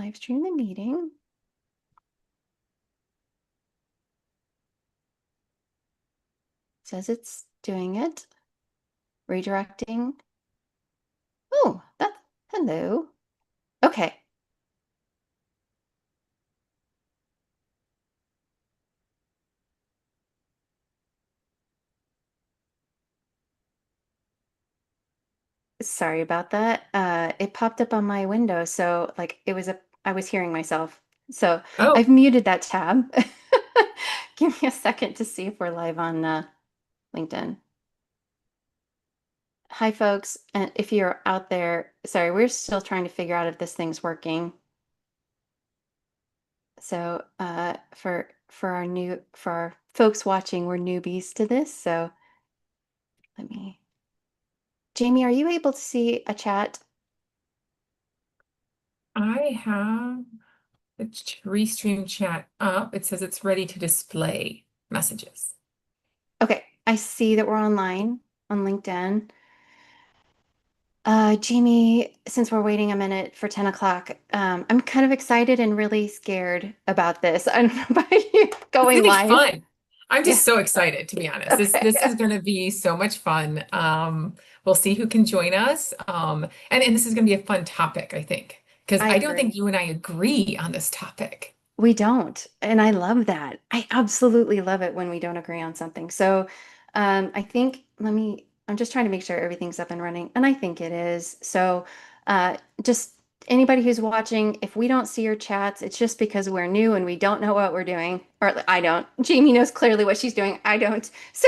live stream the meeting. Says it's doing it. Redirecting. Oh, that's hello. Okay. Sorry about that. It popped up on my window, so like I was hearing myself. So Oh, I've muted that tab. Give me a second to see if we're live on LinkedIn. Hi, folks. And if you're out there, sorry, we're still trying to figure out if this thing's working. So for our folks watching, we're newbies to this. So let me, Jamie, are you able to see a chat? I have the Restream chat up. It says it's ready to display messages. Okay, I see that we're online on LinkedIn. Jamie, since we're waiting a minute for 10 o'clock, I'm kind of excited and really scared about this. I don't know about you It's going gonna be live. fun. I'm Yeah. just so excited, to be honest. This is Okay. gonna be so much fun. We'll see who can join us. And this is gonna be a fun topic, I think, because I I don't think agree. you and I agree on this topic. We don't. And I love that. I absolutely love it when we don't agree on something. So I think, I'm just trying to make sure everything's up and running. And I think it is. So just anybody who's watching, if we don't see your chats, it's just because we're new and we don't know what we're doing. Or I don't. Jamie knows clearly what she's doing. I don't. So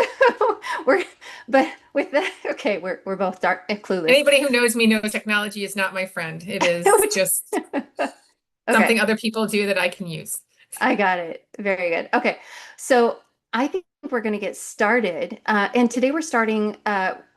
we're, but with that, okay, we're both dark and clueless. Anybody who knows me knows technology is not my friend. It is Which, just okay. something other people do that I can use. I got it. Very good. Okay. So I think we're going to get started. And today we're starting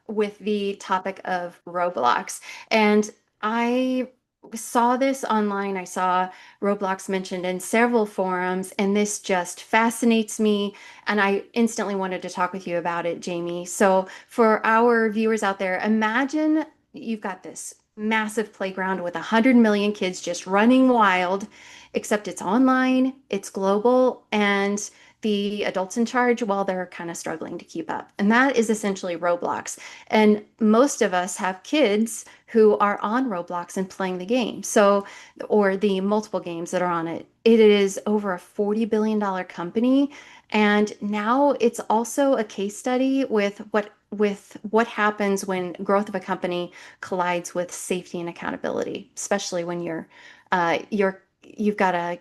with the topic of Roblox. And I saw this online. I saw Roblox mentioned in several forums, and this just fascinates me. And I instantly wanted to talk with you about it, Jamie. So for our viewers out there, imagine you've got this massive playground with 100 million kids just running wild, except it's online, it's global, and the adults in charge, well, they're kind of struggling to keep up. And that is essentially Roblox. And most of us have kids who are on Roblox and playing the game. So, or the multiple games that are on it. It is over a $40 billion company. And now it's also a case study with what happens when growth of a company collides with safety and accountability, especially when you've got a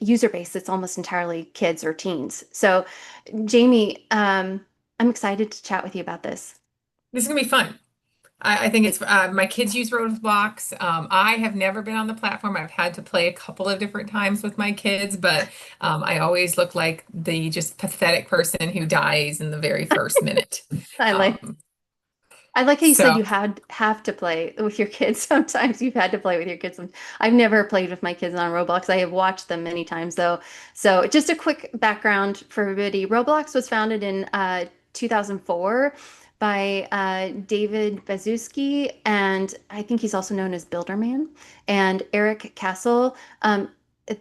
user base that's almost entirely kids or teens. So, Jamie, I'm excited to chat with you about this. This is gonna be fun. I think it's my kids use Roblox. I have never been on the platform. I've had to play a couple of different times with my kids, but I always look like the just pathetic person who dies in the very first minute. I like Um, I like how you said so you had have to play with your kids. Sometimes you've had to play with your kids. I've never played with my kids on Roblox. I have watched them many times though. So just a quick background for everybody. Roblox was founded in 2004 by David Baszucki, and I think he's also known as Builderman, and Eric Castle.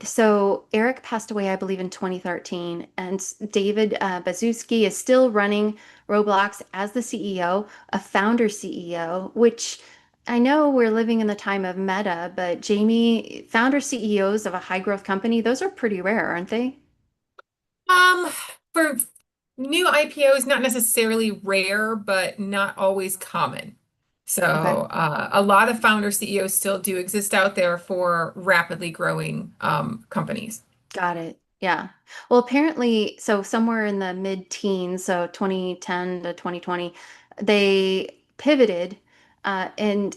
So Eric passed away, I believe, in 2013, and David Baszucki is still running Roblox as the CEO, a founder CEO, which I know we're living in the time of Meta, but Jamie, founder CEOs of a high growth company, those are pretty rare, aren't they? um, for new IPOs, not necessarily rare, but not always common. So Okay, a lot of founder CEOs still do exist out there for rapidly growing companies. got it. Yeah. Well, apparently, so somewhere in the mid-teens, so 2010 to 2020, they pivoted and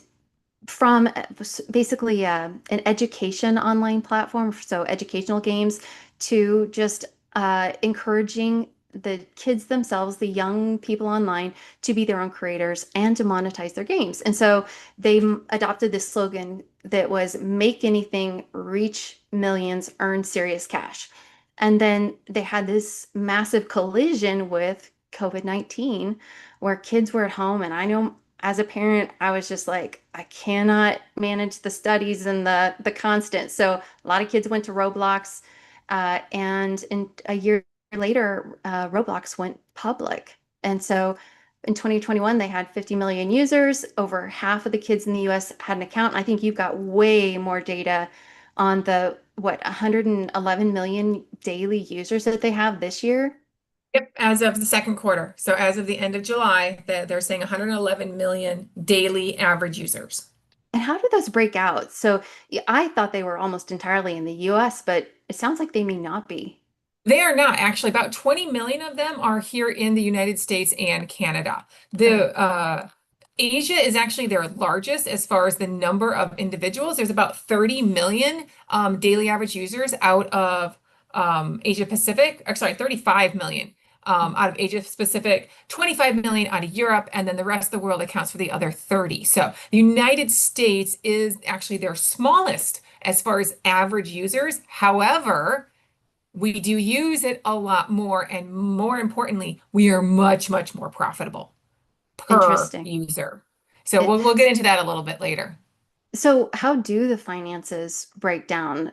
from basically an education online platform, so educational games, to just encouraging the kids themselves, the young people online, to be their own creators and to monetize their games. And so they adopted this slogan that was make anything, reach millions, earn serious cash. And then they had this massive collision with COVID-19 where kids were at home. And as a parent, I was just like, I cannot manage the studies and the constant. So a lot of kids went to Roblox, and in a year later, Roblox went public. And so in 2021, they had 50 million users. Over half of the kids in the US had an account. I think you've got way more data on the, what, 111 million daily users that they have this year. Yep, as of the second quarter. So as of the end of July, they're saying 111 million daily average users. And how do those break out? So yeah, I thought they were almost entirely in the US, but it sounds like they may not be. They are not actually. About 20 million of them are here in the United States and Canada. Okay. The Asia is actually their largest as far as the number of individuals. There's about 30 million daily average users out of Asia Pacific, or sorry, 35 million Mhm. out of Asia Pacific, 25 million out of Europe, and then the rest of the world accounts for the other 30. So the United States is actually their smallest as far as average users. However, we do use it a lot more, and more importantly, we are much, much more profitable per Interesting. user. So It, we'll get into that a little bit later. so how do the finances break down?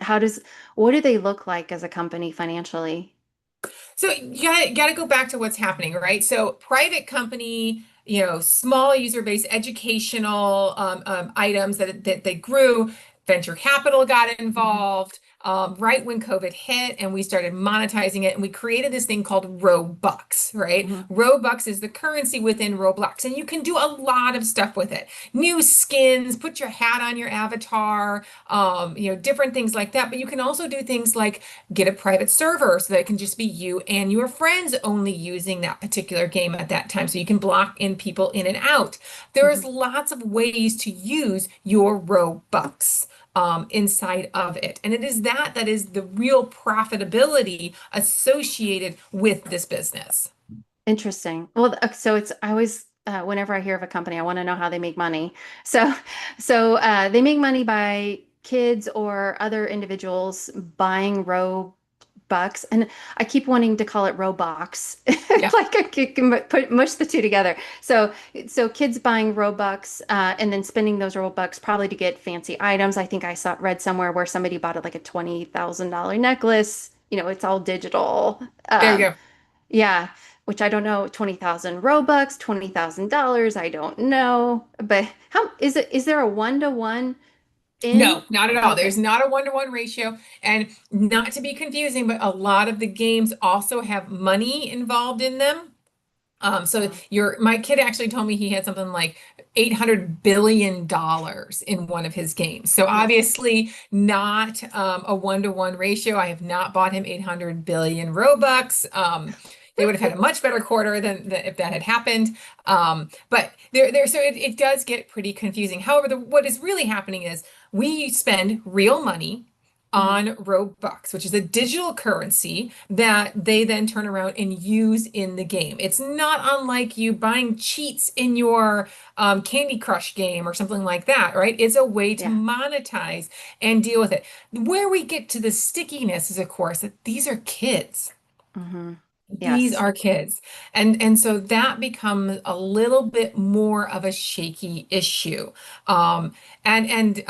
What do they look like as a company financially? So you gotta go back to what's happening, right? So private company, small user base, educational items that they grew. Venture capital got Hmm. involved right when COVID hit, and we started monetizing it, and we created this thing called Robux, right? Hmm. Robux is the currency within Roblox, and you can do a lot of stuff with it. New skins, put your hat on your avatar, different things like that. But you can also do things like get a private server so that it can just be you and your friends only using that particular game at that time. So you can block in people in and out. There's Hmm. lots of ways to use your Robux inside of it. And it is that is the real profitability associated with this business. Interesting. Well, so it's I always whenever I hear of a company, I want to know how they make money. So, they make money by kids or other individuals buying Robux, and I keep wanting to call it Roblox, Yeah. like I can mush the two together. So kids buying Robux, and then spending those Robux probably to get fancy items. I think I read somewhere where somebody bought it like a $20,000 necklace. It's all digital. There you Um, go. yeah, which I don't know, 20,000 Robux, $20,000, I don't know. But how is there a one-to-one in? No, not at all. There's Okay. not a one-to-one ratio. And not to be confusing, but a lot of the games also have money involved in them. So Oh, my kid actually told me he had something like $800 billion in one of his games. So oof. obviously not a one-to-one ratio. I have not bought him 800 billion Robux. They would have had a much better quarter than if that had happened. But so it does get pretty confusing. However, what is really happening is we spend real money Mhm. on Robux, which is a digital currency that they then turn around and use in the game. It's not unlike you buying cheats in your Candy Crush game or something like that, right? It's a way to Yeah. monetize and deal with it. Where we get to the stickiness is, of course, that these are kids. Hmm. These Yes. are kids. And so that becomes a little bit more of a shaky issue. And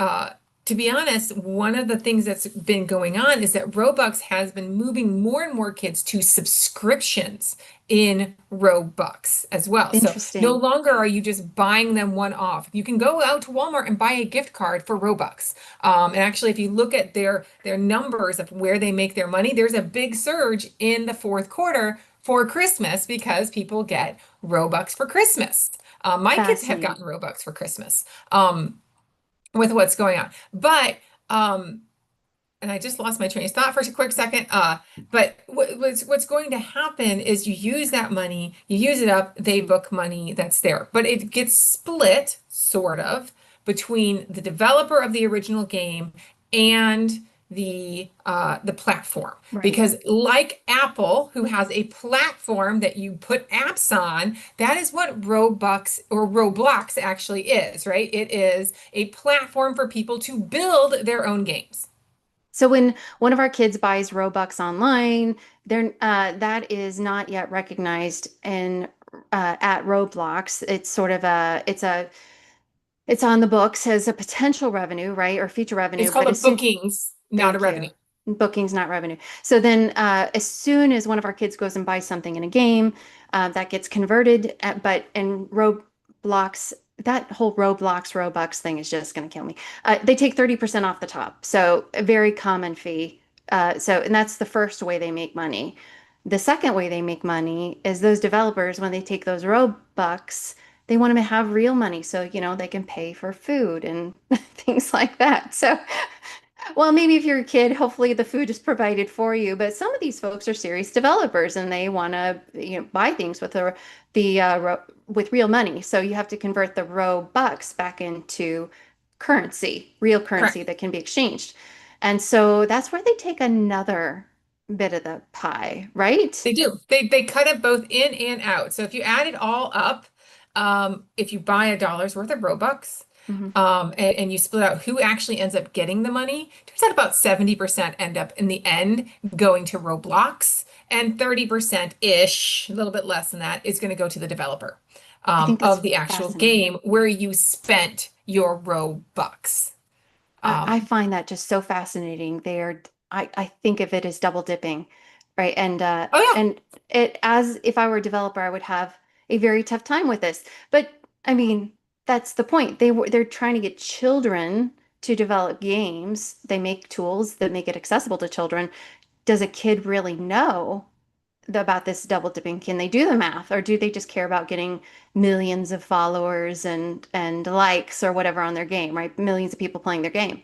to be honest, one of the things that's been going on is that Robux has been moving more and more kids to subscriptions in Robux as well. So no Interesting. longer are you just buying them one off. You can go out to Walmart and buy a gift card for Robux. And actually, if you look at their numbers of where they make their money, there's a big surge in the fourth quarter for Christmas because people get Robux for Christmas. My kids have Fascinating. gotten Robux for Christmas with what's going on. But and I just lost my train of thought for a quick second. But what's going to happen is you use that money, you use it up, they Mhm. book money that's there. But it gets split, sort of, between the developer of the original game and the platform. Right. Because like Apple, who has a platform that you put apps on, that is what Robux or Roblox actually is, right? It is a platform for people to build their own games. So when one of our kids buys Robux online, that is not yet recognized in at Roblox. It's sort of it's on the books as a potential revenue, right, or future It's revenue. called But a as soon bookings, not a Thank revenue. you. Bookings, not revenue. So then, as soon as one of our kids goes and buys something in a game, that gets converted. But in Roblox, that whole Roblox Robux thing is just going to kill me. They take 30% off the top. So a very common fee. And that's the first way they make money. The second way they make money is those developers, when they take those Robux, they want to have real money. So, they can pay for food and things like that. So, well, maybe if you're a kid, hopefully the food is provided for you. But some of these folks are serious developers, and they want to, buy things with with real money. So you have to convert the Robux back into currency, real currency Correct. that can be exchanged. And so that's where they take another bit of the pie, right? They do. They cut it both in and out. So if you add it all up, if you buy $1 worth of Robux, Hmm. and you split out who actually ends up getting the money, turns out about 70% end up in the end going to Roblox, and 30%-ish, a little bit less than that, is going to go to the developer, I think of that's the actual fascinating. game where you spent your Robux. I Um, find that just so fascinating. I think of it as double dipping, right? oh yeah. And it as if I were a developer, I would have a very tough time with this. But I mean, that's the point. They're trying to get children to develop games. They make tools that make it accessible to children. Does a kid really know about this double dipping? Can they do the math, or do they just care about getting millions of followers and likes or whatever on their game, right? Millions of people playing their game.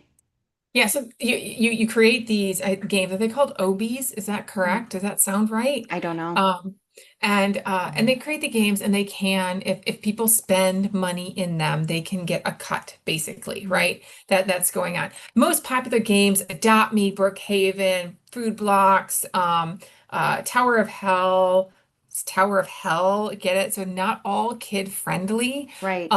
Yeah, so you create these games. Are they called OBs? Is that Mm, correct? Does that sound right? I don't know. Um, and they create the games, and they can, if people spend money in them, they can get a cut, basically, Mm, right? That's going on. Most popular games: Adopt Me, Brookhaven, Food Blocks, Tower of Hell. Get it? So not all kid friendly. right.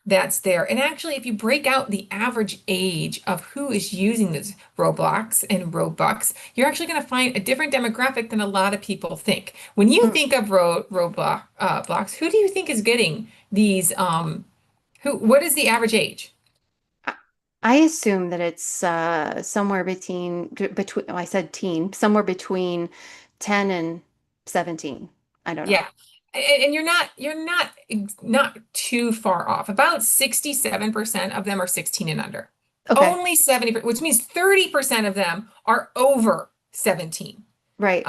That's there. And actually, if you break out the average age of who is using this Roblox and Robux, you're actually going to find a different demographic than a lot of people think. When you Mm. think of Roblox, blocks, who do you think is getting these? What is the average age? I I assume that it's somewhere between, oh, I said teen, somewhere between 10 and 17. I don't know. Yeah. And you're not too far off. About 67% of them are 16 and under. Okay, Only 70, which means 30% of them are over 17. right.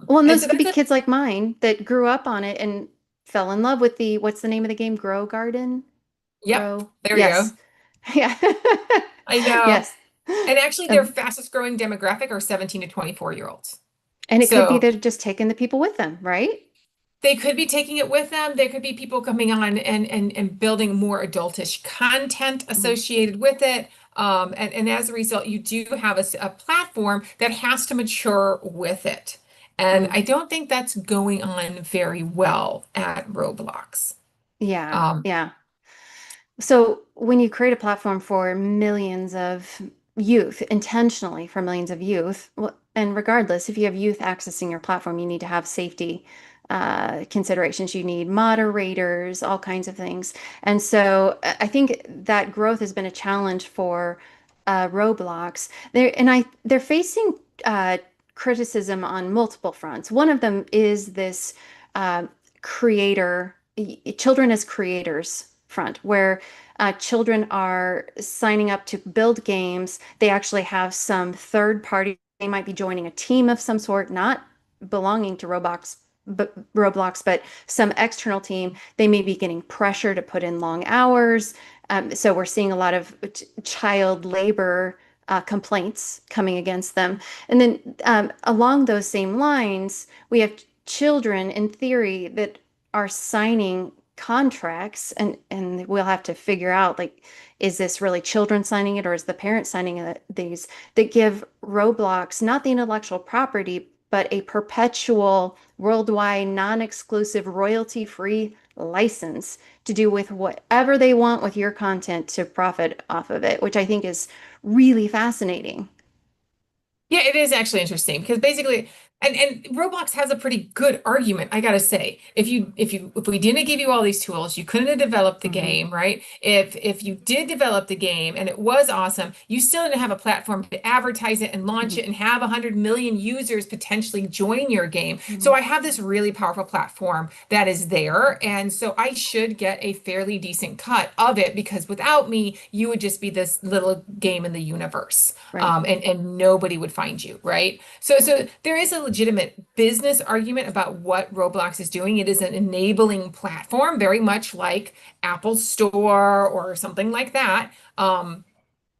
Well, and And those so could be that's a, kids like mine that grew up on it and fell in love with what's the name of the game? Grow Garden? yep, Grow? there we go. Yes. Yeah. I know. Yes. And actually, their Um, fastest growing demographic are 17 to 24-year-olds. and it could be So they're just taking the people with them, right? they could be taking it with them. There could be people coming on and building more adultish content Mhm. associated with it. And as a result, you do have a platform that has to mature with it. And Mm. I don't think that's going on very well at Roblox. Yeah. Um, Yeah. So when you create a platform for millions of youth, intentionally for millions of youth, well, and regardless, if you have youth accessing your platform, you need to have safety considerations. You need moderators, all kinds of things. And so I think that growth has been a challenge for Roblox. They're facing criticism on multiple fronts. One of them is this uh, creator, children as creators front, where children are signing up to build games. They actually have some third party. They might be joining a team of some sort, not belonging to Roblox, but some external team. They may be getting pressure to put in long hours. So we're seeing a lot of child labor complaints coming against them. And then along those same lines, we have children in theory that are signing contracts, and we'll have to figure out, like, is this really children signing it, or is the parent signing these, that give Roblox not the intellectual property but a perpetual worldwide non-exclusive royalty-free license to do with whatever they want with your content to profit off of it, which I think is really fascinating. Yeah, it is actually interesting because basically And Roblox has a pretty good argument, I gotta say. If we didn't give you all these tools, you couldn't have developed the Hmm. game, right? If you did develop the game and it was awesome, you still didn't have a platform to advertise it and launch Hmm. it and have 100 million users potentially join your game. So Hmm. I have this really powerful platform that is there, and so I should get a fairly decent cut of it because without me, you would just be this little game in the universe, Right. and nobody would find you, right? So there is a legitimate business argument about what Roblox is doing. It is an enabling platform, very much like Apple Store or something like that.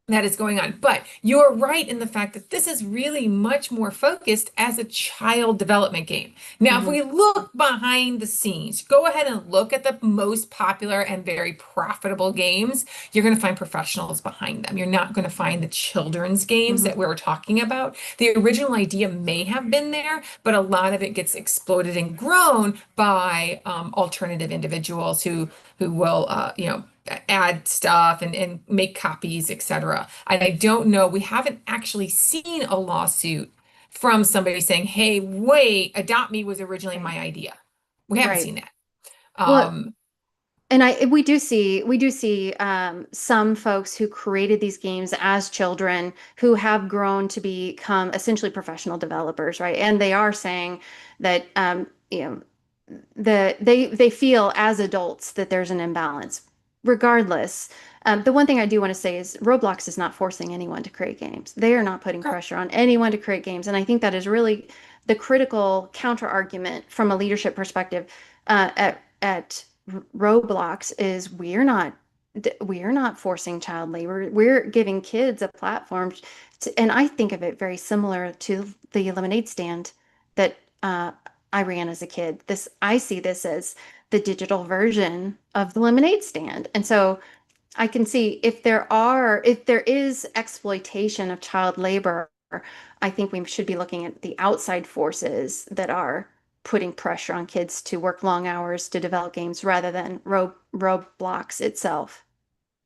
That is going on. But you're right in the fact that this is really much more focused as a child development game. Now, if Hmm. we look behind the scenes, go ahead and look at the most popular and very profitable games. You're going to find professionals behind them. You're not going to find the children's games Hmm. that we were talking about. The original idea may have been there, but a lot of it gets exploded and grown by alternative individuals who will, add stuff and make copies, etc. And I don't know, we haven't actually seen a lawsuit from somebody saying, hey, wait, Adopt Me was originally Right. my idea. We haven't Right. seen that. Well, Um, and we do see some folks who created these games as children who have grown to become essentially professional developers, right? And they are saying that they feel as adults that there's an imbalance. Regardless, the one thing I do want to say is Roblox is not forcing anyone to create games. They are not putting correct. pressure on anyone to create games, and I think that is really the critical counter argument from a leadership perspective at Roblox is we're not forcing child labor. We're giving kids a platform and I think of it very similar to the lemonade stand that I ran as a kid. I see this as the digital version of the lemonade stand. And so I can see if there is exploitation of child labor, I think we should be looking at the outside forces that are putting pressure on kids to work long hours to develop games rather than Roblox itself.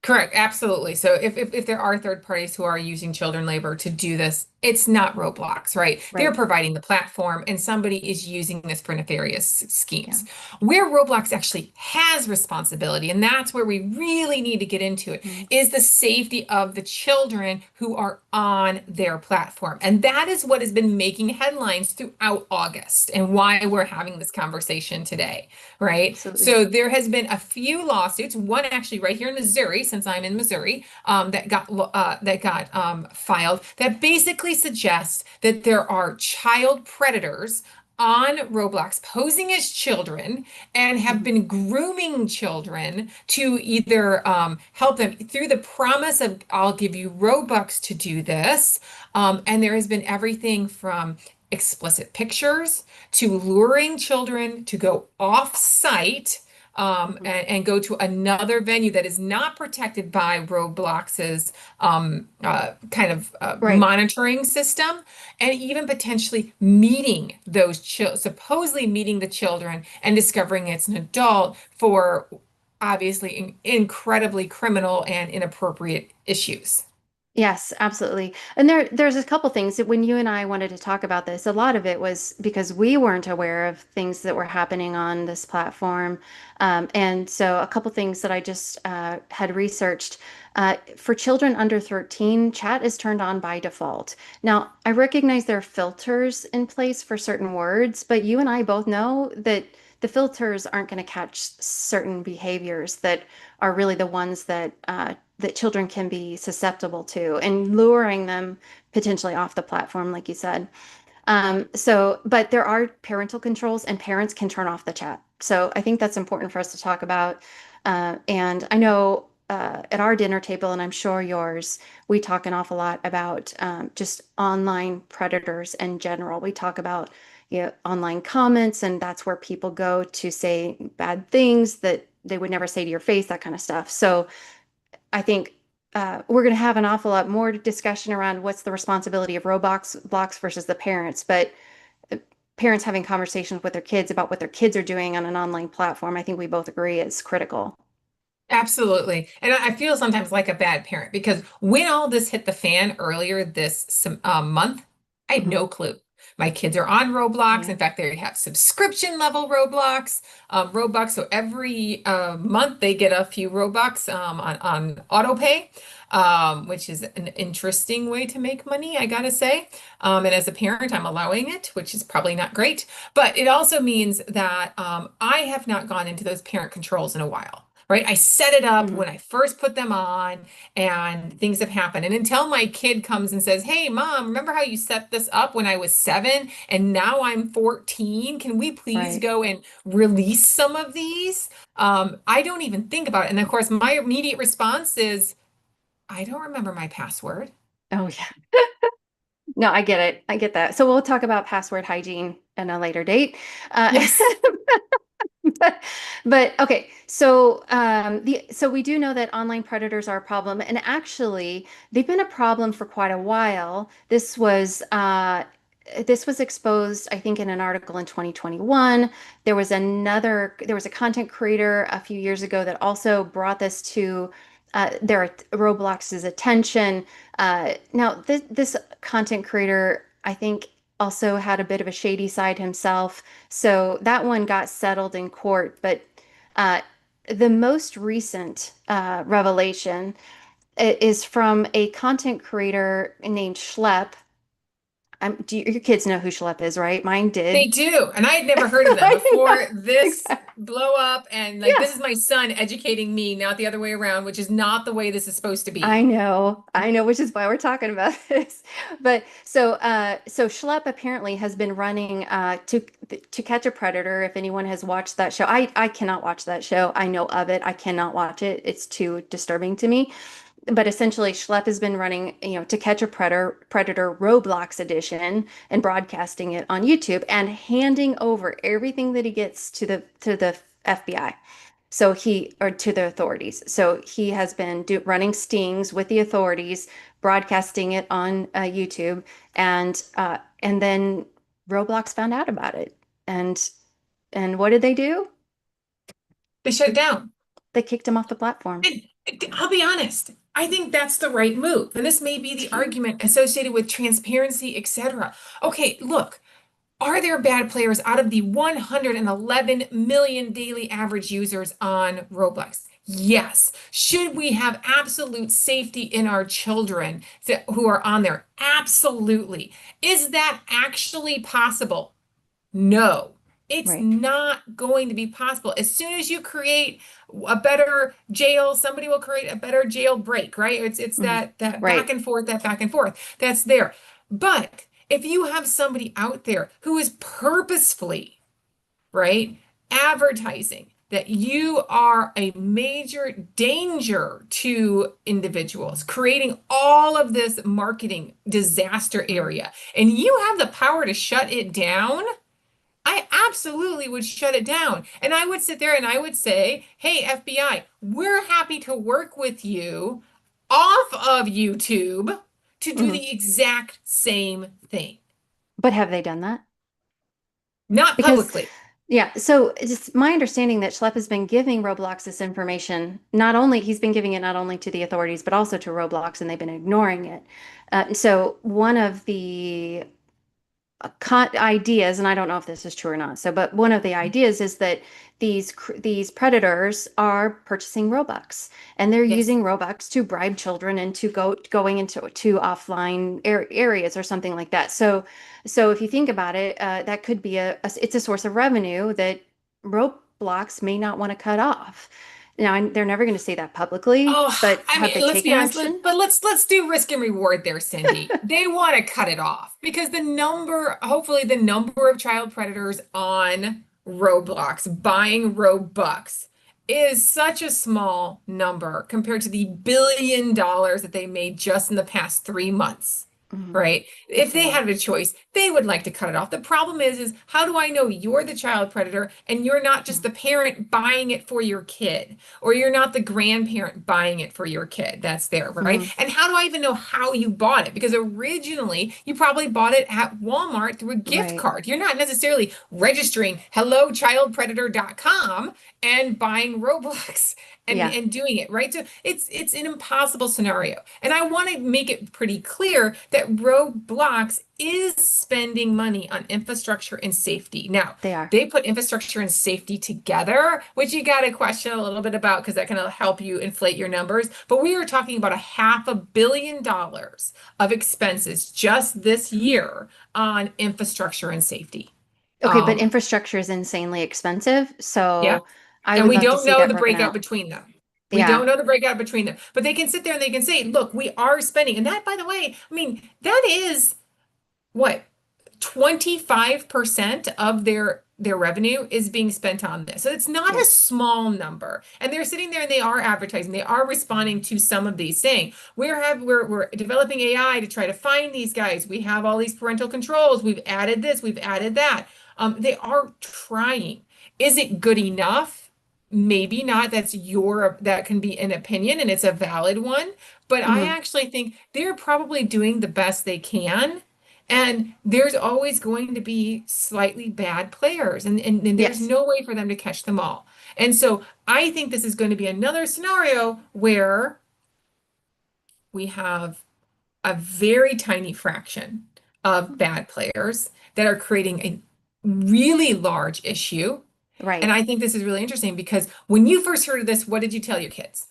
Correct, absolutely. So if there are third parties who are using children labor to do this, it's not Roblox, right? They're Right. providing the platform and somebody is using this for nefarious Yeah. schemes. Where Roblox actually has responsibility, and that's where we really need to get into it, Mhm. is the safety of the children who are on their platform. And that is what has been making headlines throughout August and why we're having this conversation today, right? Absolutely. So there has been a few lawsuits, one actually right here in Missouri, since I'm in Missouri, that got filed that basically suggests that there are child predators on Roblox posing as children and have Mhm. been grooming children to either help them through the promise of I'll give you Robux to do this. And there has been everything from explicit pictures to luring children to go off site, Mhm. and go to another venue that is not protected by Roblox's kind of Right. monitoring system, and even potentially meeting those supposedly meeting the children and discovering it's an adult for obviously incredibly criminal and inappropriate issues. Yes, absolutely. And there's a couple things that when you and I wanted to talk about this, a lot of it was because we weren't aware of things that were happening on this platform. And so a couple things that I just had researched. For children under 13, chat is turned on by default. Now, I recognize there are filters in place for certain words, but you and I both know that the filters aren't going to catch certain behaviors that are really the ones that children can be susceptible to and luring them potentially off the platform, like you said. But there are parental controls and parents can turn off the chat. So I think that's important for us to talk about. And I know at our dinner table, and I'm sure yours, we talk an awful lot about just online predators in general. We talk about online comments, and that's where people go to say bad things that they would never say to your face, that kind of stuff. So I think we're going to have an awful lot more discussion around what's the responsibility of Roblox blocks versus the parents, but uh, parents having conversations with their kids about what their kids are doing on an online platform, I think we both agree is critical. Absolutely. And I feel sometimes like a bad parent because when all this hit the fan earlier this month, I had Hmm. no clue. My kids are on Roblox. Yeah. In fact, they have subscription level Robux. So every month they get a few Robux on auto pay, which is an interesting way to make money, I gotta say. And as a parent, I'm allowing it, which is probably not great. But it also means that I have not gone into those parent controls in a while. Right? I set it up Mhm. when I first put them on, and things have happened. And until my kid comes and says, "Hey, mom, remember how you set this up when I was 7 and now I'm 14? Can we please Right. go and release some of these?" I don't even think about it. And of course, my immediate response is, I don't remember my password. Oh, yeah. No, I get it. I get that. So we'll talk about password hygiene in a later date. Uh, Yes. but, but okay, so so we do know that online predators are a problem, and actually they've been a problem for quite a while. This was exposed, I think, in an article in 2021. There was a content creator a few years ago that also brought this to Roblox's attention. Now, this content creator, I think, also had a bit of a shady side himself. So that one got settled in court. But uh, the most recent revelation is from a content creator named Schlep. Your kids know who Schlep is, right? Mine They did. do. And I had never heard of them I know. before this Exactly. blow up. And like, this Yeah. is my son educating me, not the other way around, which is not the way this is supposed to be. I know, which is why we're talking about this. But so Schlep apparently has been running to catch a predator. If anyone has watched that show, I cannot watch that show. I know of it. I cannot watch it. It's too disturbing to me. But essentially, Schlepp has been running, to catch a predator Roblox edition and broadcasting it on YouTube and handing over everything that he gets to the FBI. So he or to the authorities. So he has been running stings with the authorities, broadcasting it on YouTube, and then Roblox found out about it. And and what did they do? They shut it down. They kicked him off the platform. And I'll be honest, I think that's the right move. And this may be the argument associated with transparency, etc. Okay, look, are there bad players out of the 111 million daily average users on Roblox? Yes. Should we have absolute safety in our children who are on there? Absolutely. Is that actually possible? No, it's Right. not going to be possible. As soon as you create a better jail, somebody will create a better jailbreak, right? It's Mhm. that Right. that back and forth that's there. But if you have somebody out there who is purposefully, right, advertising that you are a major danger to individuals, creating all of this marketing disaster Mhm. area, and you have the power to shut it down, I absolutely would shut it down. And I would sit there and I would say, "Hey, FBI, we're happy to work with you off of YouTube to do Mhm. the exact same thing." But have they done that? Not Because, publicly. yeah, so it's my understanding that Schlepp has been giving Roblox this information. He's been giving it not only to the authorities, but also to Roblox, and they've been ignoring it. So one of the ideas, and I don't know if this is true or not. So, but one of the ideas is that these predators are purchasing Robux, and they're Yes. using Robux to bribe children into going into offline areas or something like that. So if you think about it, that could be it's a source of revenue that Roblox may not want to cut off. Now, they're never going to say that publicly, Oh, but I have mean, they let's be taken honest, action? but let's do risk and reward there, Cindy. They want to cut it off because hopefully the number of child predators on Roblox buying Robux is such a small number compared to the $1 billion that they made just in the past 3 months. Mhm. Right? If That's a they lot. had a choice, they would like to cut it off. The problem is how do I know you're the child predator and you're not just Mhm. the parent buying it for your kid? Or you're not the grandparent buying it for your kid that's there, right? Mhm. And how do I even know how you bought it? Because originally you probably bought it at Walmart through a gift Right. card. You're not necessarily registering hellochildpredator.com and buying Roblox Yeah, and doing it, right? So it's an impossible scenario. And I want to make it pretty clear that Roblox is spending money on infrastructure and safety. Now, they are. they put infrastructure and safety together, which you got to question a little bit about because that can help you inflate your numbers. But we are talking about $500 million of expenses just this year on infrastructure and safety. Okay, but Um, infrastructure is insanely expensive, yeah. so I And would we love to don't see know that the broken breakout out. between them. We Yeah, don't know the breakout between them. But they can sit there and they can say, look, we are spending. And that, by the way, I mean, that is what 25% of their revenue is being spent on this. So it's not a yeah. small number. And they're sitting there and they are advertising. They are responding to some of these saying, we're developing AI to try to find these guys. We have all these parental controls. We've added this, we've added that. They are trying. Is it good enough? Maybe not. That can be an opinion and it's a valid one. But I Hmm. actually think they're probably doing the best they can. And there's always going to be slightly bad players, and there's Yes. no way for them to catch them all. And so I think this is going to be another scenario where we have a very tiny fraction of bad players that are creating a really large issue. And Right. I think this is really interesting because when you first heard of this, what did you tell your kids?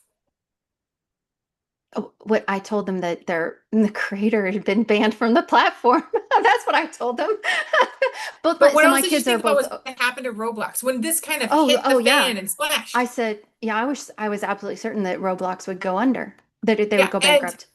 Oh, what I told them that the creator had been banned from the platform. That's what I told them. Both But my what so else my did you kids are think about both. what's going to happen to Roblox when this kind of Oh, hit the oh yeah. fan and I splashed? said, yeah, I was absolutely certain that Roblox would go under, that they would Yeah, go bankrupt.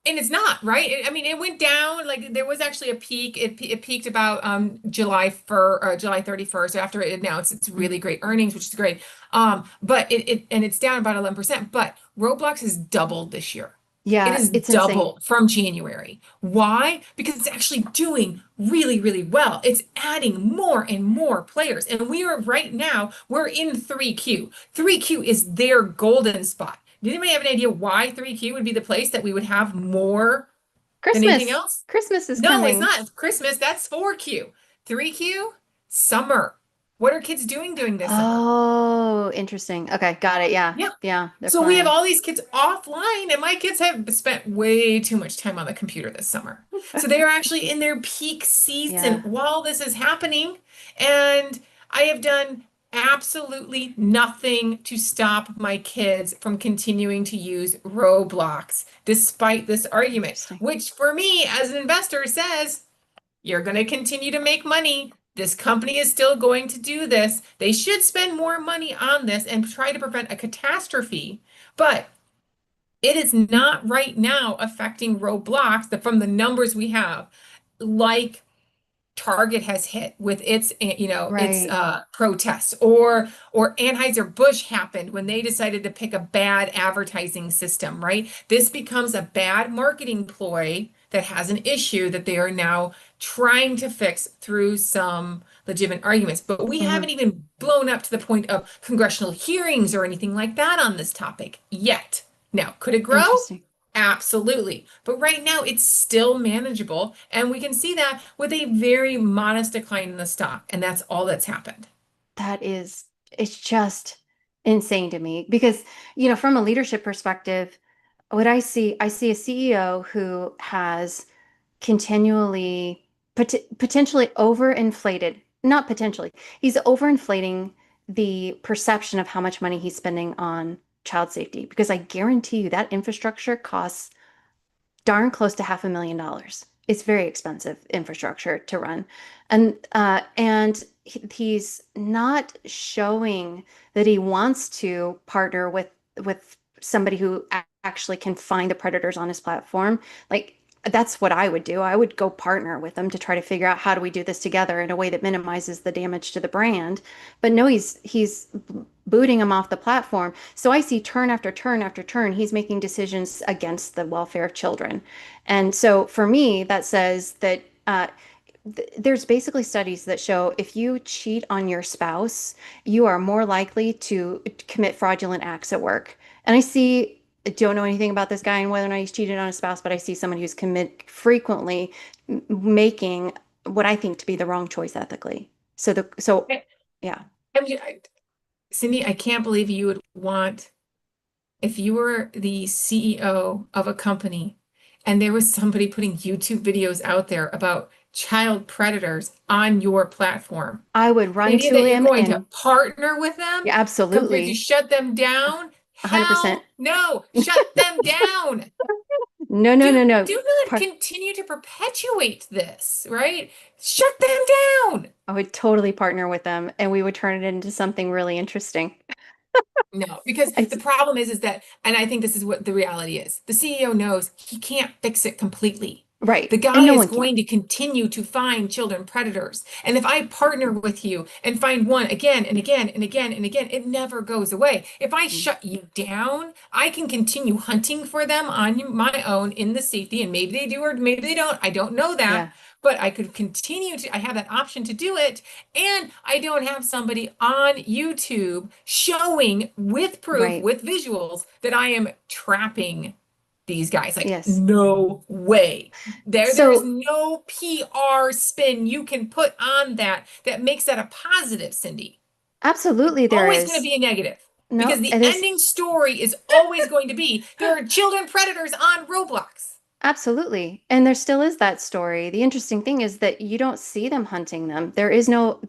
and it's not, right? I mean, it went down, like there was actually a peak. It peaked about July 1st or July 31st after it announced its Mm. really great earnings, which is great. But it's down about 11%, but Roblox has doubled this year. It Yeah, is it's insane. doubled from January. Why? Because it's actually doing really, really well. It's adding more and more players. And we are right now, we're in 3Q. 3Q is their golden spot. Did anybody have an idea why 3Q would be the place that we would have more than anything Christmas. else? Christmas is No, it's coming. not Christmas. That's 4Q. 3Q, summer. What are kids doing during this summer? Oh, interesting. Okay, got it. Yeah. Yeah. Yeah, they're So we have flying. all these kids offline, and my kids have spent way too much time on the computer this summer. So they are actually in their peak season Yeah. while this is happening. And I have done absolutely nothing to stop my kids from continuing to use Roblox, despite this argument, Interesting. which for me as an investor says, you're going to continue to make money. This company is still going to do this. They should spend more money on this and try to prevent a catastrophe. But it is not right now affecting Roblox from the numbers we have, like Target has hit with its Right. protests, or Anheuser-Busch happened when they decided to pick a bad advertising system, right? This becomes a bad marketing ploy that has an issue that they are now trying to fix through some legitimate arguments. But we Hmm. haven't even blown up to the point of congressional hearings or anything like that on this topic yet. Now, could it grow? Interesting. Absolutely. But right now it's still manageable. And we can see that with a very modest decline in the stock. And that's all that's happened. That is, it's just insane to me because, from a leadership perspective, what I see a CEO who has continually potentially overinflated, not potentially, he's overinflating the perception of how much money he's spending on child safety because I guarantee you that infrastructure costs darn close to $500,000. It's very expensive infrastructure to run, and he's not showing that he wants to partner with somebody who actually can find the predators on his platform. Like that's what I would do. I would go partner with them to try to figure out how do we do this together in a way that minimizes the damage to the brand. But no, he's booting him off the platform. So I see turn after turn after turn, he's making decisions against the welfare of children. And so for me, that says that there's basically studies that show if you cheat on your spouse, you are more likely to commit fraudulent acts at work. And I don't know anything about this guy and whether or not he's cheated on his spouse, but I see someone who's frequently making what I think to be the wrong choice ethically. So I yeah. I mean, Cindy, I can't believe you would want if you were the CEO of a company and there was somebody putting YouTube videos out there about child predators on your platform, I would the run idea to that you're him going to and partner with them yeah, compared to absolutely. shut them down, 100%. hell no, shut them down. No, no, no, no. Do not continue to perpetuate this, right? Shut them down. I would totally partner with them and we would turn it into something really interesting. No, because I, the problem is that, and I think this is what the reality is. The CEO knows he can't fix it completely. right. The And guy no is one can. going to continue to find children predators. And if I partner with you and find one again and again and again and again, it never goes away. If I Mm, shut you down, I can continue hunting for them on my own in the safety. And maybe they do or maybe they don't. I don't know that. yeah, But I could continue to, I have that option to do it. And I don't have somebody on YouTube showing with proof, right. with visuals, that I am trapping these guys. Like, Yes. no way. There is So no PR spin you can put on that that makes that a positive, Cindy. It's absolutely there always going to is. be a negative No, because the it is. ending story is always going to be there are children predators on Roblox. Absolutely. And there still is that story. The interesting thing is that you don't see them hunting them. There is no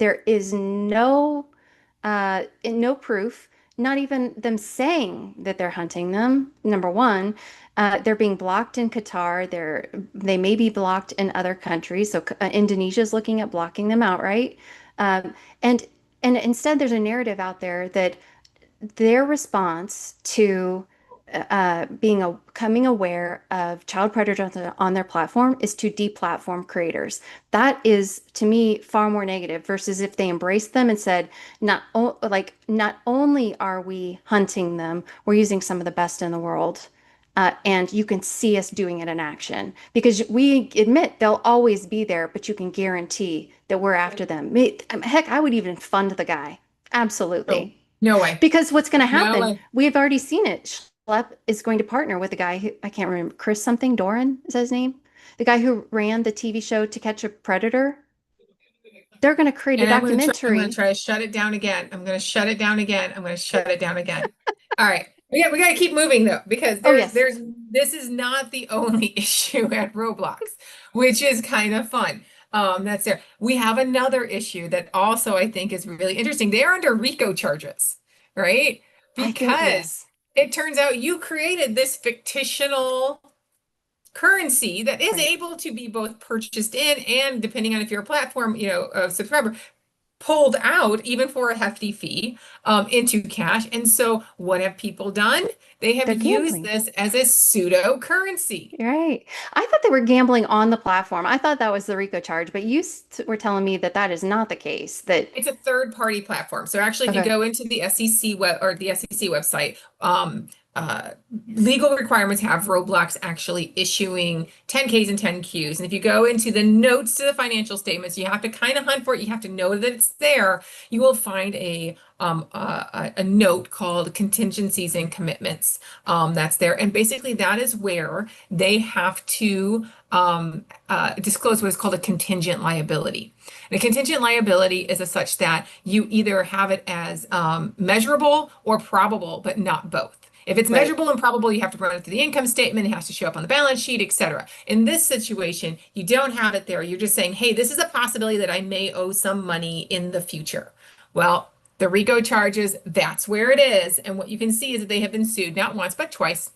proof, not even them saying that they're hunting them. Number one, they're being blocked in Qatar. They may be blocked in other countries. So Indonesia is looking at blocking them outright. Um, and and instead, there's a narrative out there that their response to becoming aware of child predators on their platform is to deplatform creators. That is, to me, far more negative versus if they embraced them and said, not only are we hunting them, we're using some of the best in the world. And you can see us doing it in action because we admit they'll always be there, but you can guarantee that we're after them. Heck, I would even fund the guy. Oh, Absolutely. no way. Because what's going to No happen, way. we've already seen it. Schlepp is going to partner with the guy who, I can't remember, Chris something, Doran is that his name? The guy who ran the TV show To Catch a Predator. They're going to create a And I'm gonna documentary. try to shut it down again. I'm gonna shut it down again. I'm gonna shut it down again. All right. We got to keep moving though, because Oh, yes, there's this is not the only issue at Roblox, which is kind of fun. That's there. We have another issue that also I think is really interesting. They're under RICO charges, right? I think, Because yes, it turns out you created this fictional currency that is right. able to be both purchased in and depending on if you're a platform, a subscriber, pulled out even for a hefty fee into cash. And so what have people done? They have They're used gambling. this as a pseudo currency. Right. I thought they were gambling on the platform. I thought that was the RICO charge, but were telling me that that is not the case. That, It's a third party platform. So actually, if you okay, go into the SEC the SEC website, uh, legal requirements have Roblox actually issuing 10Ks and 10Qs. And if you go into the notes to the financial statements, you have to kind of hunt for it. You have to know that it's there. You will find a note called contingencies and commitments that's there. And basically, that is where they have to disclose what is called a contingent liability. And a contingent liability is as such that you either have it as measurable or probable, but not both. If it's right. measurable and probable, you have to run it through the income statement. It has to show up on the balance sheet, etc. In this situation, you don't have it there. You're just saying, hey, this is a possibility that I may owe some money in the future. Well, the RICO charges, that's where it is. And what you can see is that they have been sued not once, but twice.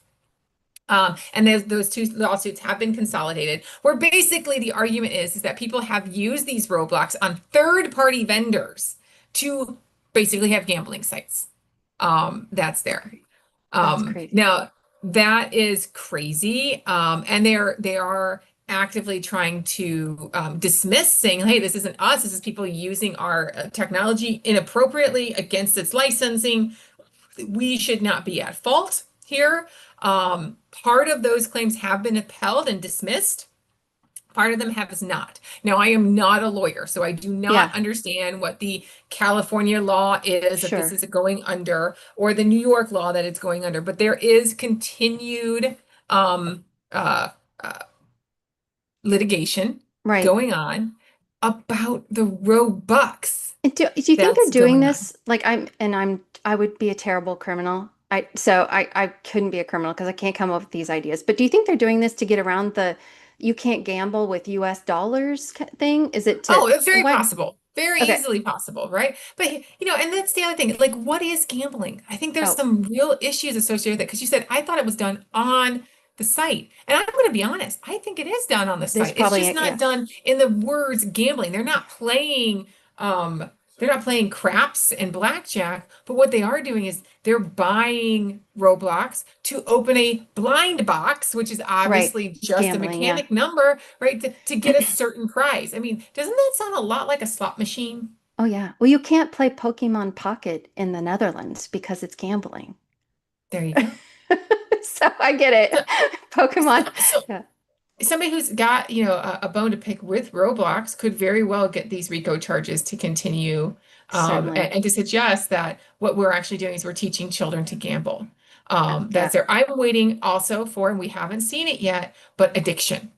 And those two lawsuits have been consolidated, where basically the argument is that people have used these roadblocks on third-party vendors to basically have gambling sites. That's there. That's crazy. Now that is crazy. And they are actively trying to dismiss, saying, "Hey, this isn't us. This is people using our technology inappropriately against its licensing. We should not be at fault here." Part of those claims have been upheld and dismissed. Part of them has not. Now, I am not a lawyer, so I do not Yeah, understand what the California law is that this sure. is going under, or the New York law that it's going under. But there is continued um, uh, uh, litigation Right. going on about the Robux And do you think they're that's doing going on. this? Like I would be a terrible criminal. I couldn't be a criminal because I can't come up with these ideas. But do you think they're doing this to get around the you can't gamble with US dollars thing? Is it to Oh, it's very what? possible. Very Okay. easily possible, right? But and that's the other thing. Like, what is gambling? I think there's Oh, some real issues associated with it because you said I thought it was done on the site. And I'm going to be honest, I think it is done on the there's site. It's just probably not yeah. done in the words gambling. Um they're not playing craps and blackjack, but what they are doing is they're buying Roblox to open a blind box, which is Right. obviously just a Gambling, yeah. mechanic number, right, to get a certain prize. I mean, doesn't that sound a lot like a slot machine? Oh yeah. Well, you can't play Pokemon Pocket in the Netherlands because it's gambling. There you go. So I get So, it. Pokemon. so Yeah, somebody who's got, a bone to pick with Roblox could very well get these RICO charges to continue, certainly. and to suggest that what we're actually doing is we're teaching children to gamble. That's Yeah. there. I'm waiting also for, and we haven't seen it yet, but addiction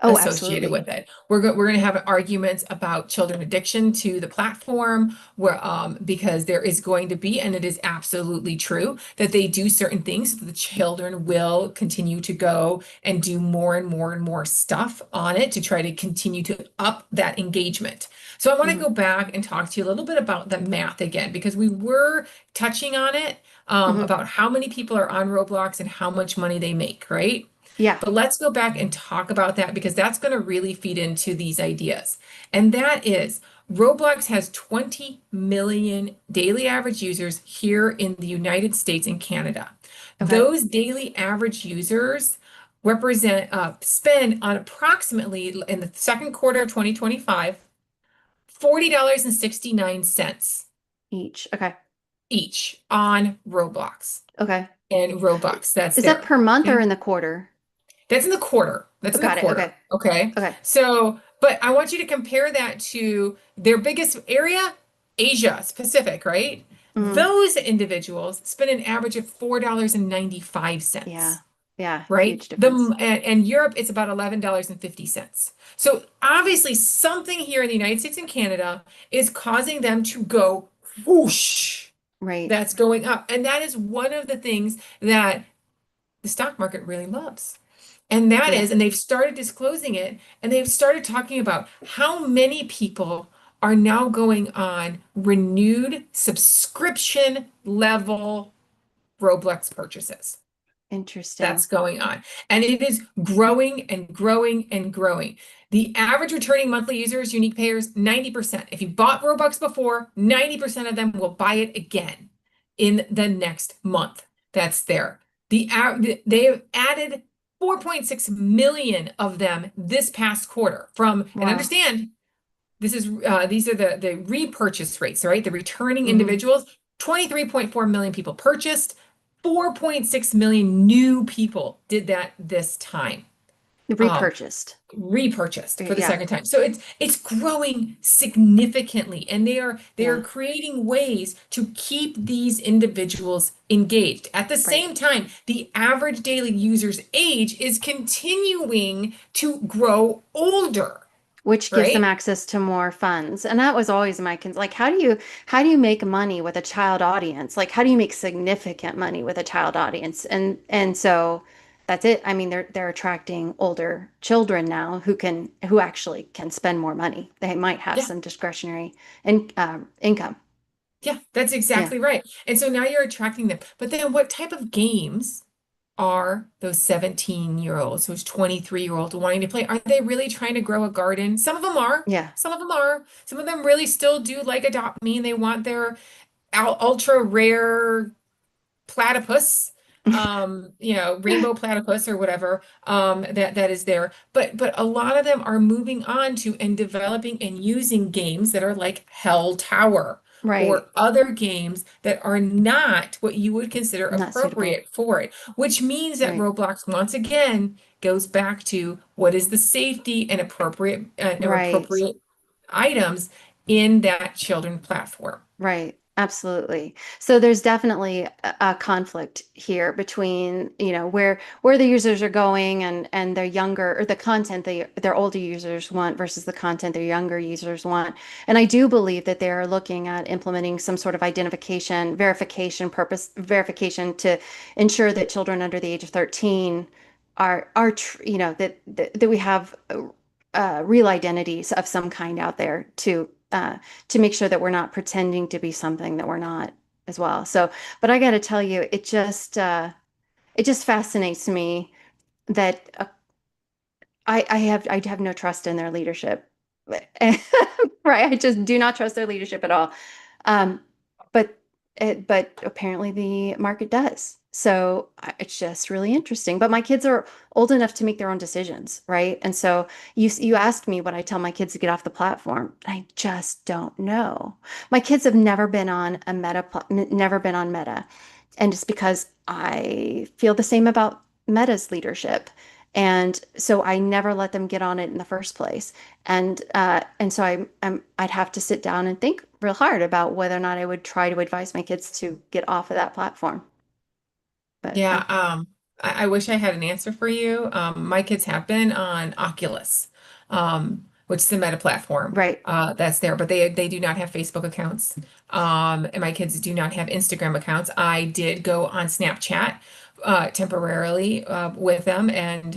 Oh, associated absolutely. with it. We're going to have arguments about children addiction to the platform where because there is going to be, and it is absolutely true, that they do certain things so that the children will continue to go and do more and more and more stuff on it to try to continue to up that engagement. So I want to Hmm. go back and talk to you a little bit about the math again, because we were touching on it, Hmm. about how many people are on Roblox and how much money they make, right? Yeah. But let's go back and talk about that because that's going to really feed into these ideas. And that is Roblox has 20 million daily average users here in the United States and Canada. Okay. Those daily average users represent spend on approximately in the second quarter of 2025 $40.69 Each. Okay. each on Roblox Okay. and Robux. That's Is that there. per month or Okay. in the quarter? That's in the quarter. That's Oh, in the got it. quarter. Okay. Okay. Okay. So, but I want you to compare that to their biggest area, Asia, Pacific, right? Hmm. Those individuals spend an average of Yeah. $4.95, Yeah. right? Huge difference. And Europe, it's about $11.50. So obviously something here in the United States and Canada is causing them to go whoosh. Right. That's going up. And that is one of the things that the stock market really loves. And that Yeah. is, and they've started disclosing it, and they've started talking about how many people are now going on renewed subscription level Roblox purchases. Interesting. That's going on. And it is growing and growing and growing. The average returning monthly users, unique payers, 90%. If you bought Robux before, 90% of them will buy it again in the next month. That's there. They have added 4.6 million of them this past quarter from, and Wow. understand, these are the repurchase rates, right? The returning Hmm. individuals, 23.4 million people purchased, 4.6 million new people did that this time. Um, Repurchased. Repurchased for the Yeah. second time. So it's growing significantly, and they are Yeah. creating ways to keep these individuals engaged. At the Right. same time, the average daily user's age is continuing to grow older, Which gives them right? access to more funds. And that was always my concern. Like, how do you make money with a child audience? Like, how do you make significant money with a child audience? And so that's it. I mean, they're attracting older children now who actually can spend more money. They might have Yeah. some discretionary income. Yeah, that's Yeah. exactly right. And so now you're attracting them. But then what type of games are those 17-year-olds, those 23-year-olds wanting to play? Are they really trying to grow a garden? Some of them are. Yeah. Some of them are. Some of them really still do like Adopt Me and they want their ultra rare platypus, rainbow platypus or whatever, that is there. But a lot of them are moving on to and developing and using games that are like Hell Tower Right. or other games that are not what you would consider Not suitable. appropriate for it, which means that Right. Roblox once again goes back to what is the safety and Right. appropriate items in that children platform. Right. Absolutely. So there's definitely a conflict here between, where the users are going and their younger or the content their older users want versus the content their younger users want. And I do believe that they're looking at implementing some sort of verification to ensure that children under the age of 13 that we have real identities of some kind out there to make sure that we're not pretending to be something that we're not as well. So, but I got to tell you, it just fascinates me that I have no trust in their leadership. Right? I just do not trust their leadership at all. Um, but but apparently the market does. So it's just really interesting. But my kids are old enough to make their own decisions, right? And so you asked me what I tell my kids to get off the platform. I just don't know. My kids have never been on Meta, and it's because I feel the same about Meta's leadership. And so I never let them get on it in the first place. And so I'd have to sit down and think real hard about whether or not I would try to advise my kids to get off of that platform. But Yeah, I wish I had an answer for you. My kids have been on Oculus, which is the Meta platform right. that's there, but they do not have Facebook accounts. And my kids do not have Instagram accounts. I did go on Snapchat temporarily with them, and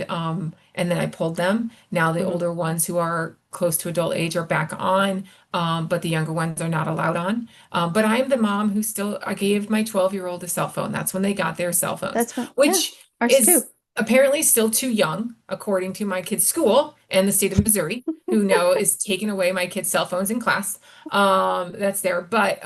then I pulled them. Now the Hmm. older ones who are close to adult age are back on, but the younger ones are not allowed on. But I'm the mom who still I gave my 12-year-old a cell phone. That's when they got their cell phones, That's fun. Yeah, which ours too. is apparently still too young, according to my kid's school and the state of Missouri, who now is taking away my kids' cell phones in class. That's there, but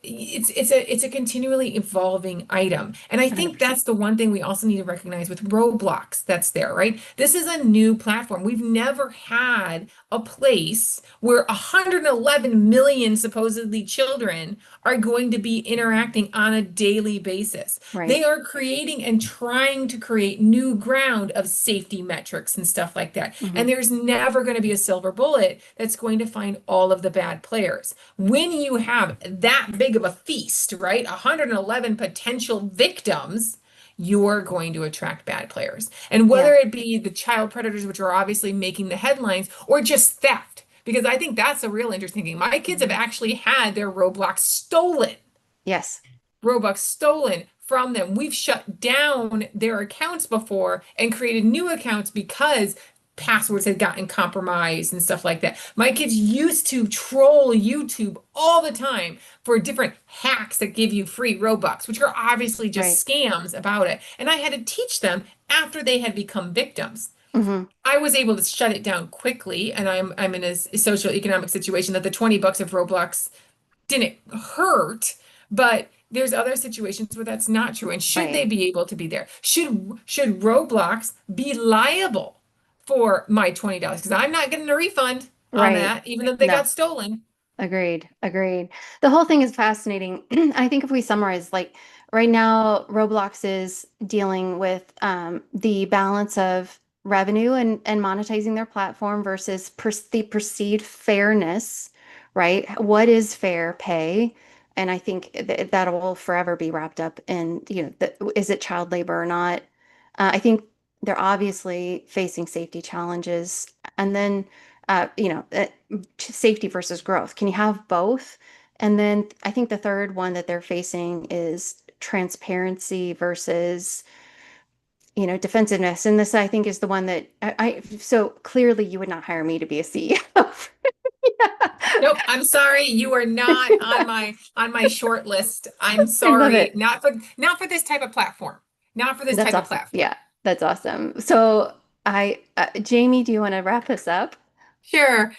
it's a continually evolving item, and I think 100%. that's the one thing we also need to recognize with Roblox that's there, right? This is a new platform. We've never had a place where 111 million supposedly children are going to be interacting on a daily basis. They Right. are creating and trying to create new ground of safety metrics and stuff like that. Hmm. And there's never going to be a silver bullet that's going to find all of the bad players. When you have that big of a feast, right? 111 potential victims, you're going to attract bad players. And whether Yeah. it be the child predators, which are obviously making the headlines, or just theft, because I think that's a real interesting thing. My kids have Hmm. actually had their Roblox stolen. Yes. Robux stolen from them. We've shut down their accounts before and created new accounts because passwords had gotten compromised and stuff like that. My kids used to troll YouTube all the time for different hacks that give you free Robux, which are obviously Right. just scams about it. And I had to teach them after they had become victims. Hmm. I was able to shut it down quickly, and I'm in a social economic situation that the $20 of Roblox didn't hurt, but there's other situations where that's not true. And should they Right. be able to be there? Should Roblox be liable for my $20? Because I'm not getting a refund on Right. that, even though they No. got stolen. Agreed. Agreed. The whole thing is fascinating. I think if we summarize, like right now, Roblox is dealing with the balance of revenue and monetizing their platform versus the perceived fairness, right? What is fair pay? And I think that will forever be wrapped up in, is it child labor or not? I think they're obviously facing safety challenges. And then, uh, you know, uh, safety versus growth. Can you have both? And then I think the third one that they're facing is transparency versus, defensiveness. And this, I think, is the one that so clearly you would not hire me to be a CEO. Nope, I'm sorry, you are not on my short list. I'm I love sorry, it. not for this type of platform. Not for this That's type of awesome. platform. Yeah, that's awesome. So Jamie, do you want to wrap us up? Sure.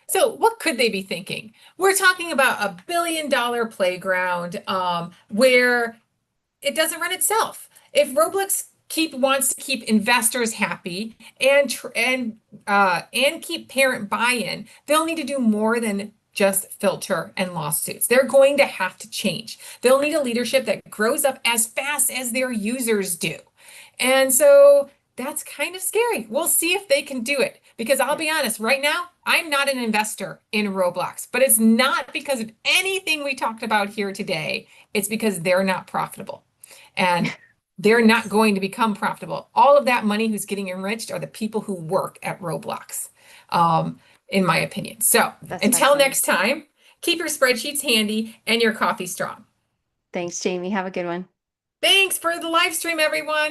So what could they be thinking? We're talking about a $1 billion playground where it doesn't run itself. If Roblox keep wants to keep investors happy and keep parent buy-in, they'll need to do more than just filter and lawsuits. They're going to have to change. They'll need a leadership that grows up as fast as their users do. And so That's kind of scary. We'll see if they can do it because I'll Yeah. be honest, right now, I'm not an investor in Roblox, but it's not because of anything we talked about here today. It's because they're not profitable and they're not Yes, going to become profitable. All of that money who's getting enriched are the people who work at Roblox, um, in my opinion. So that's until fascinating. next time, keep your spreadsheets handy and your coffee strong. Thanks, Jamie. Have a good one. Thanks for the live stream, everyone.